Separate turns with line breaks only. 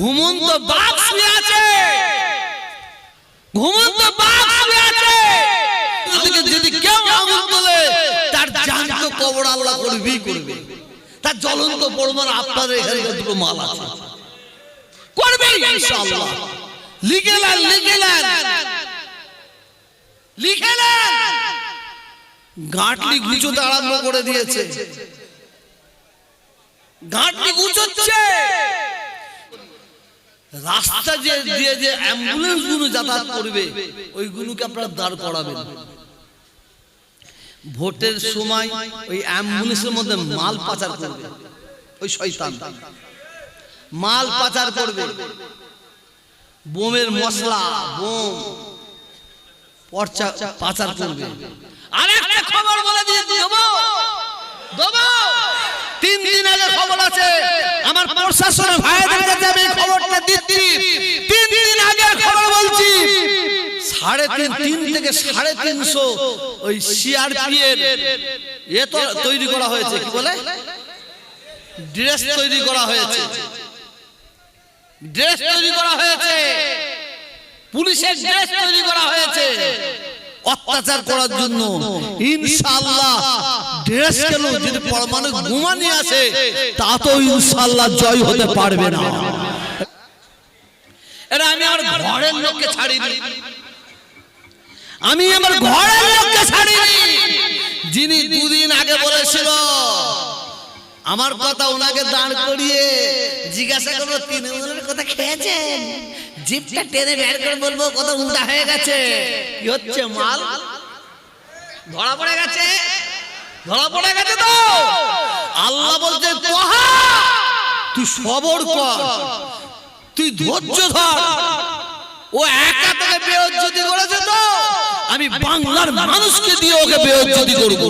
ঘুমন্ত বাঘ শুয়ে আছে, ঘুমন্ত বাঘ শুয়ে আছে। যদি কেউ আগুন তোলে তার জানকে কবর আল্লাহ করবেই করবে। তার জ্বলন্ত প্রমাণ আপনাদের এখানে দুটো মাল আছে, করবে ইনশাআল্লাহ। লিখে নেন, লিখে নেন, লিখে নেন। গাঁটলি গুছোতে আরম্ভ করে দিয়েছে, গাঁটলি গুছোচ্ছে। রাস্তা দিয়ে যে অ্যাম্বুলেন্স গুলো যাতায়াত করবে ওইগুলোকে আপনারা দাঁড় করাবেন। ভোটের সময় ওই অ্যাম্বুলেন্সের মধ্যে মাল পাচার করবে, ওই শয়তান মাল পাচার করবে। বোমের মশলা, বোম পাচার করবে। আরেকটা খবর বলে দিয়ে দেবো, দেবো। 3 দিন আগে খবর আছে, আমার প্রশাসনের ভাইদের কাছে আমি খবরটা দিচ্ছি। 3 দিন আগে খবর বলছি, 3.5 থেকে 350 ওই সিআরপি এর তো তৈরি করা হয়েছে, কি বলে ড্রেস তৈরি করা হয়েছে, ড্রেস তৈরি করা হয়েছে, পুলিশের ড্রেস তৈরি করা হয়েছে অত্যাচার করার জন্য। ইনশাআল্লাহ ড্রেস কেন যদি পরমাণু বোমা নিয়ে আসে তা তো ইনশাআল্লাহ জয় হতে পারবে না। এরা আমি আমার ঘরের লোককে ছাড়িনি, আমি আমার ঘরের লোককে ছাড়িনি। যিনি 2 দিন আগে বলেছিল আমার কথা, ওনাকে দাঁড় করিয়ে জিজ্ঞাসা করবো তৃণমূলের কথা খেয়েছেন, জিপটা টেনে বের করে বলবো কথা উল্টা হয়ে গেছে। কি হচ্ছে মাল ধরা পড়ে গেছে, ধরা পড়ে গেছে। তো আল্লাহ বলছে তোহা তুই সবর কর, তুই ধৈর্য ধর। ও একা থেকে বেইজ্জতি করেছে, তো আমি বাংলার মানুষকে দিয়ে ওকে বেইজ্জতি করব।